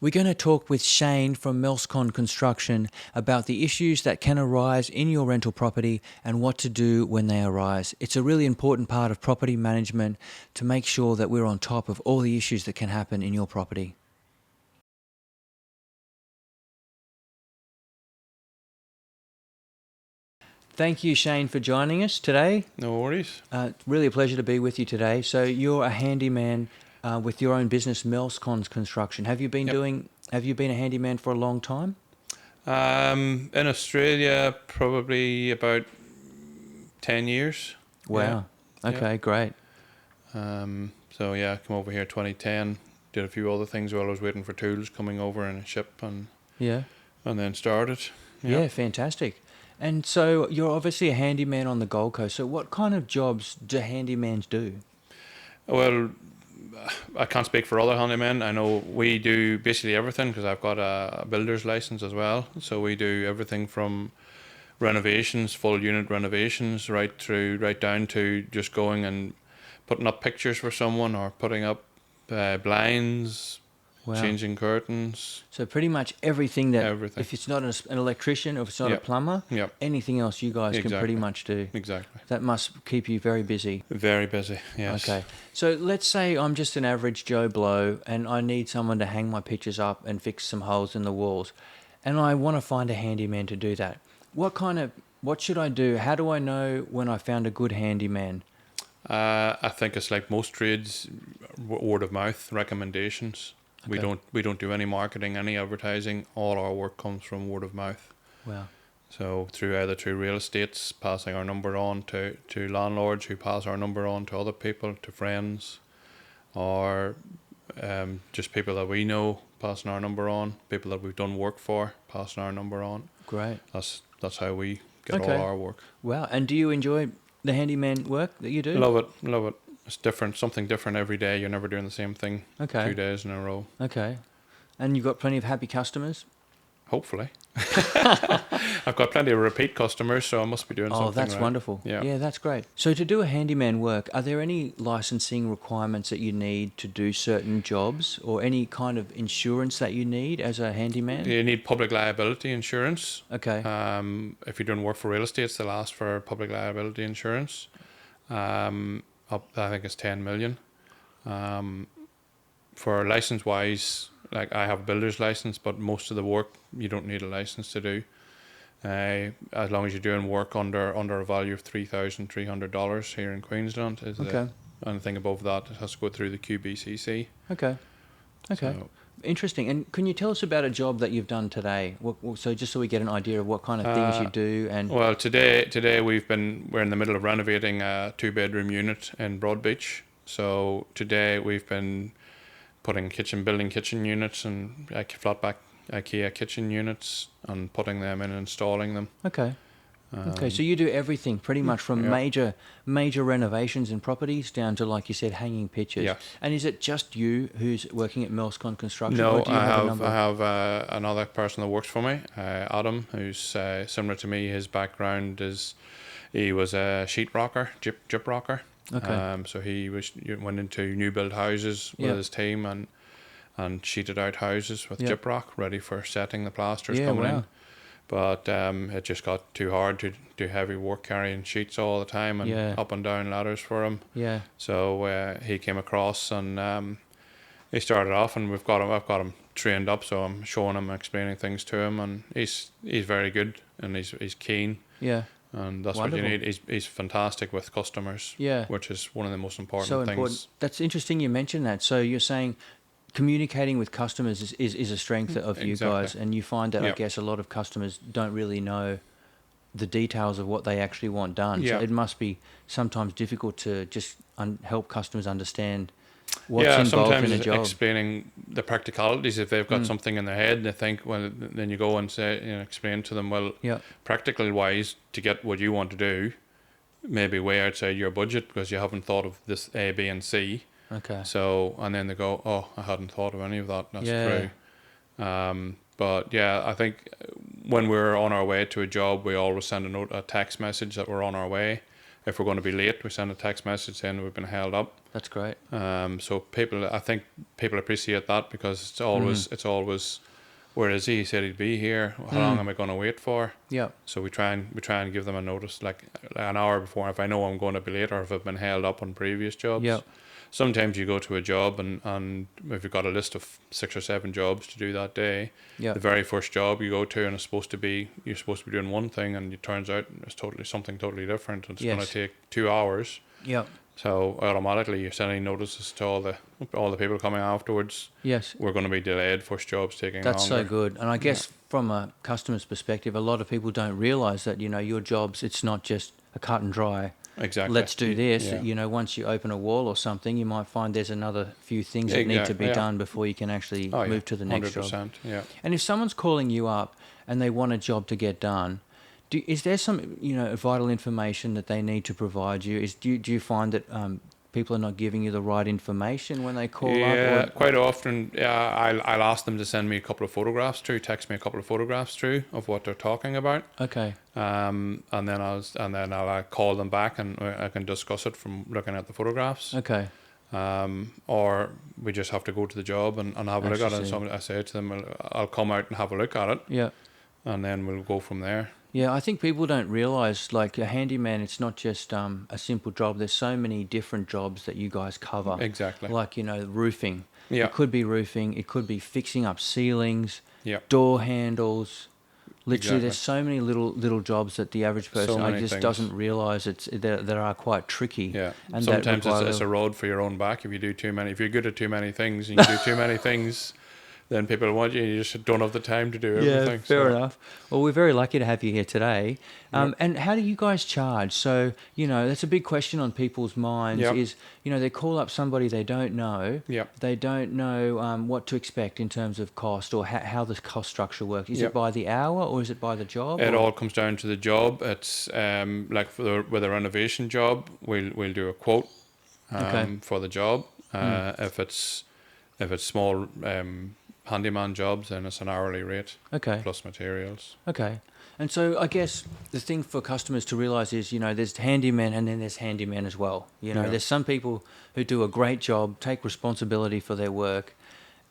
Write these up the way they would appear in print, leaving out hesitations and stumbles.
We're going to talk with Shane from Melscon Construction about the issues that can arise in your rental property and what to do when they arise. It's a really important part of property management to make sure that we're on top of all the issues that can happen in your property. Thank you, Shane, for joining us today. No worries. Really a pleasure to be with you today. So you're a handyman with your own business, Melscon Construction. Have you been a handyman for a long time? In Australia, probably about 10 years. Wow. Yeah. Okay, great. So yeah, I came over here 2010, did a few other things while I was waiting for tools coming over in a ship and then started. Yeah, fantastic. And so you're obviously a handyman on the Gold Coast. So what kind of jobs do handymans do? Well, I can't speak for other handymen. I know we do basically everything because I've got a builder's license as well. So we do everything from renovations, full unit renovations, right down to just going and putting up pictures for someone or putting up blinds, changing curtains. So pretty much everything if it's not an electrician or if it's not a plumber, anything else you guys can pretty much do. Exactly. That must keep you very busy. Very busy, yes. Okay. So let's say I'm just an average Joe Blow and I need someone to hang my pictures up and fix some holes in the walls. And I want to find a handyman to do that. What should I do? How do I know when I found a good handyman? I think it's like most trades, word of mouth, recommendations. Okay. We don't do any marketing, any advertising. All our work comes from word of mouth. Wow. So either through real estates, passing our number on to landlords who pass our number on to other people, to friends, or just people that we know passing our number on, people that we've done work for passing our number on. Great. That's how we get all our work. Wow. And do you enjoy the handyman work that you do? Love it. It's different, something different every day. You're never doing the same thing 2 days in a row. Okay. And you've got plenty of happy customers? Hopefully. I've got plenty of repeat customers, so I must be doing something right. Oh, that's wonderful. Yeah, that's great. So to do a handyman work, are there any licensing requirements that you need to do certain jobs or any kind of insurance that you need as a handyman? You need public liability insurance. Okay. If you're doing work for real estates, they'll ask for public liability insurance. I think it's 10 million. For license wise, like I have a builder's license, but most of the work you don't need a license to do. As long as you're doing work under a value of $3,300 here in Queensland, anything above that it has to go through the QBCC. Okay. So, interesting. And can you tell us about a job that you've done today? So just so we get an idea of what kind of things you do. And well, today we're in the middle of renovating a 2-bedroom unit in Broadbeach. So today we've been building kitchen units and flat-back IKEA kitchen units and putting them in and installing them. Okay. So you do everything pretty much from major renovations in properties down to, like you said, hanging pictures. Yeah. And is it just you who's working at Melscon Construction? No, or do you I have another person that works for me, Adam, who's similar to me. His background he was a sheetrocker, gyp rocker. Okay. So he went into new build houses with his team and sheeted out houses with gyprock ready for setting the plasters coming in. But it just got too hard to do heavy work carrying sheets all the time and up and down ladders for him. Yeah. So he came across and he started off, and I've got him trained up. So I'm showing him, explaining things to him, and he's very good and he's keen. Yeah. And that's wonderful. What you need. He's fantastic with customers. Yeah. Which is one of the most important things. That's interesting you mentioned that. So you're saying communicating with customers is a strength of you guys, and you find that I guess a lot of customers don't really know the details of what they actually want done. So it must be sometimes difficult to just help customers understand what's involved in a job. Explaining the practicalities. If they've got something in their head and they think, well, then you go and say, explain to them, well, practically wise, to get what you want to do, maybe way outside your budget because you haven't thought of this A, B, and C. Okay. So, and then they go, oh, I hadn't thought of any of that. That's true. But yeah, I think when we're on our way to a job, we always send a text message that we're on our way. If we're going to be late, we send a text message saying we've been held up. That's great. So I think people appreciate that, because it's always, where is he? He said he'd be here. How long am I going to wait for? Yeah. So we try and give them a notice, like an hour before, if I know I'm going to be late, or if I've been held up on previous jobs. Yeah. Sometimes you go to a job and if you've got a list of 6 or 7 jobs to do that day, the very first job you go to, and you're supposed to be doing one thing, and it turns out it's something totally different, and it's going to take 2 hours. Yeah. So automatically you're sending notices to all the people coming afterwards. Yes. We're going to be delayed. First job's taking longer. That's so good. And I guess from a customer's perspective, a lot of people don't realise that, your jobs, it's not just a cut and dry. Exactly. Let's do this. Yeah. Once you open a wall or something, you might find there's another few things that need to be done before you can actually move to the next 100%, job. Yeah. And if someone's calling you up and they want a job to get done, is there some, vital information that they need to provide you? Do you find that people are not giving you the right information when they call up? Yeah, quite often. Yeah, I'll ask them to send me a couple of photographs through, text me a couple of photographs through of what they're talking about. Okay. And then I'll call them back, and I can discuss it from looking at the photographs. Okay. Or we just have to go to the job and have a look at it. So I say to them, I'll come out and have a look at it. Yeah. And then we'll go from there. Yeah, I think people don't realise, like, a handyman, it's not just a simple job. There's so many different jobs that you guys cover. Exactly. Like, roofing. Yeah. It could be roofing. It could be fixing up ceilings, Yeah. door handles. Literally, Exactly. there's so many little jobs that the average person things. doesn't realise that are quite tricky. Yeah. And sometimes it's a road for your own back if you do too many. If you're good at too many things and you do too many things, then people want you, and you just don't have the time to do everything. Yeah, fair enough. Well, we're very lucky to have you here today. And how do you guys charge? So, that's a big question on people's minds is, they call up somebody they don't know. Yep. They don't know what to expect in terms of cost, or how the cost structure works. Is it by the hour, or is it by the job? It all comes down to the job. It's like with a renovation job, we'll do a quote for the job. If it's small handyman jobs, then it's an hourly rate plus materials. Okay. And so I guess the thing for customers to realise is, there's handymen and then there's handymen as well. There's some people who do a great job, take responsibility for their work,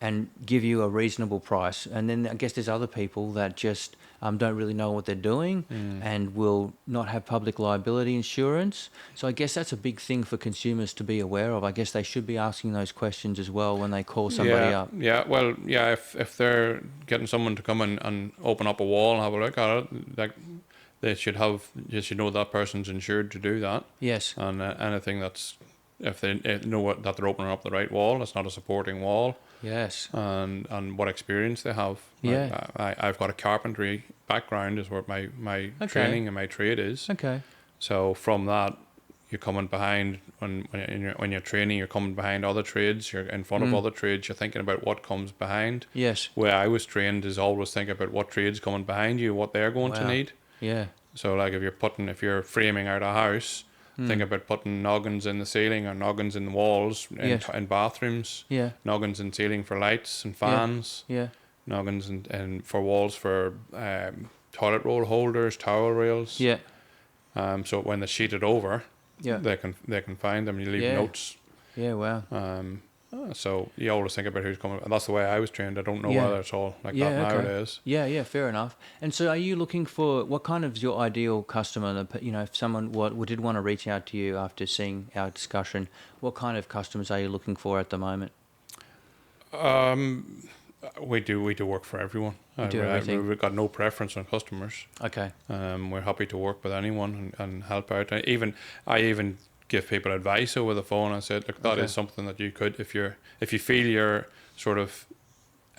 and give you a reasonable price. And then I guess there's other people that just don't really know what they're doing and will not have public liability insurance. So I guess that's a big thing for consumers to be aware of. I guess they should be asking those questions as well when they call somebody up. Yeah, well, yeah, if they're getting someone to come in and open up a wall and have a look at it, like, they should know that person's insured to do that. Yes. And anything that's, if they know that they're opening up the right wall, it's not a supporting wall. Yes. And what experience they have. Yeah. I've got a carpentry background, is where my training and my trade is. Okay. So from that, you're coming behind when you're training. You're coming behind other trades. You're in front of other trades. You're thinking about what comes behind. Yes. Where I was trained is always think about what trade's coming behind you, what they're going to need. Yeah. So like if you're framing out a house, think about putting noggins in the ceiling or noggins in the walls in bathrooms. Yeah. Noggins in ceiling for lights and fans. Yeah. Noggins and for walls for toilet roll holders, towel rails. Yeah. So when they sheet it over, Yeah. they can find them. You leave notes. Yeah. Wow. So you always think about who's coming. And that's the way I was trained. I don't know whether it's all like that nowadays. Yeah, fair enough. And so are you looking for, what kind of your ideal customer? If someone did want to reach out to you after seeing our discussion, what kind of customers are you looking for at the moment? We do work for everyone. We've got no preference on customers. Okay. We're happy to work with anyone and help out. I even give people advice over the phone. I said, look, that is something that you could, if you feel you're sort of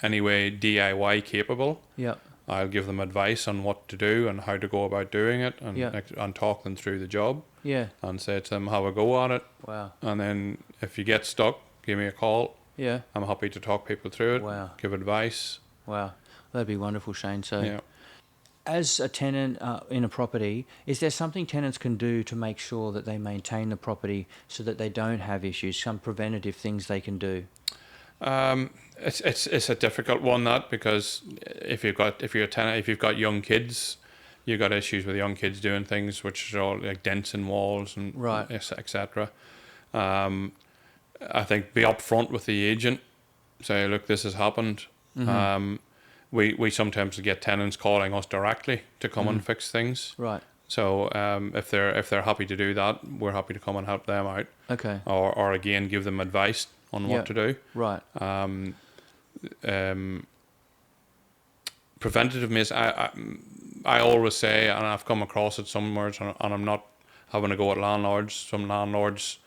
anyway DIY capable. Yeah. I'll give them advice on what to do and how to go about doing it, and talk them through the job. Yeah. And say to them, have a go at it. Wow. And then if you get stuck, give me a call. Yeah. I'm happy to talk people through it. Wow. Give advice. Wow. That'd be wonderful, Shane. So, Yeah. as a tenant in a property, is there something tenants can do to make sure that they maintain the property so that they don't have issues? Some preventative things they can do? It's a difficult one, that, because if you're a tenant, if you've got young kids, you've got issues with young kids doing things which are all like dents in walls and etc. I think be upfront with the agent. Say, look, this has happened. Mm-hmm. We sometimes get tenants calling us directly to come and fix things. Right. So if they're happy to do that, we're happy to come and help them out. Okay. Or again, give them advice on what to do. Right. Preventative maintenance. I always say, and I've come across it somewhere, and I'm not having to go at landlords. Some landlords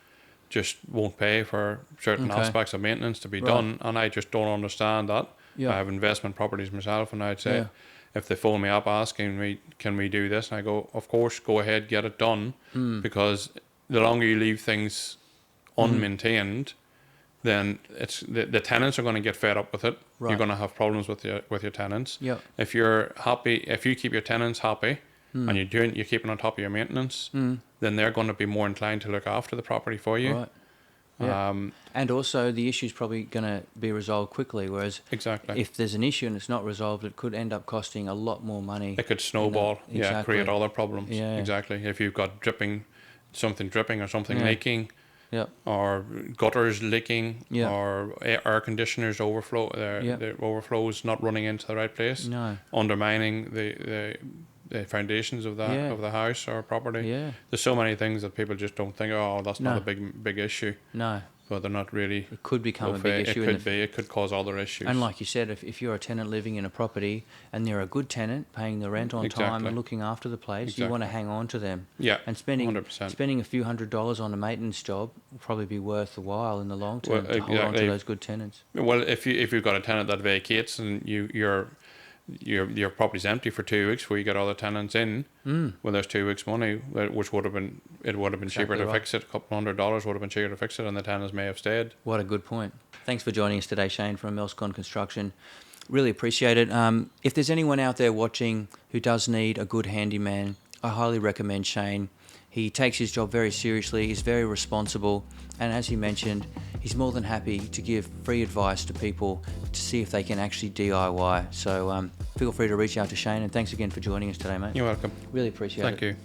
just won't pay for certain aspects of maintenance to be done, and I just don't understand that. I have investment properties myself, and I'd say if they phone me up asking me, can we do this, and I go, of course, go ahead, get it done, because the longer you leave things unmaintained, then it's the tenants are going to get fed up with it. Right. You're going to have problems with your tenants. Yep. If you're happy, if you keep your tenants happy, and you're keeping on top of your maintenance, then they're going to be more inclined to look after the property for you. Right. Yeah. And also the issue's probably going to be resolved quickly, whereas exactly, if there's an issue and it's not resolved, it could end up costing a lot more money. It could snowball, create other problems. Yeah. Exactly. If you've got something dripping or something leaking, or gutters leaking, or air conditioners overflow, the overflow is not running into the right place, undermining the foundations of the house or property. There's so many things that people just don't think, oh, that's not a big issue. But they're not really. It could become a big issue. It could be. It could cause other issues. And like you said, if you're a tenant living in a property and they're a good tenant, paying the rent on time and looking after the place, you want to hang on to them. Yeah. And spending 100%. spending a few $100s on a maintenance job will probably be worth the while in the long term to hold on to those good tenants. Well, if you've got a tenant that vacates and your property's empty for 2 weeks, where you get other tenants in, well, there's 2 weeks' money, which would have been cheaper to fix it. A couple $100 would have been cheaper to fix it, and the tenants may have stayed. What a good point. Thanks for joining us today, Shane, from Melscon Construction. Really appreciate it. If there's anyone out there watching who does need a good handyman, I highly recommend Shane. He takes his job very seriously, he's very responsible, and as he mentioned, he's more than happy to give free advice to people to see if they can actually DIY. So feel free to reach out to Shane, and thanks again for joining us today, mate. You're welcome. Really appreciate it. Thank you.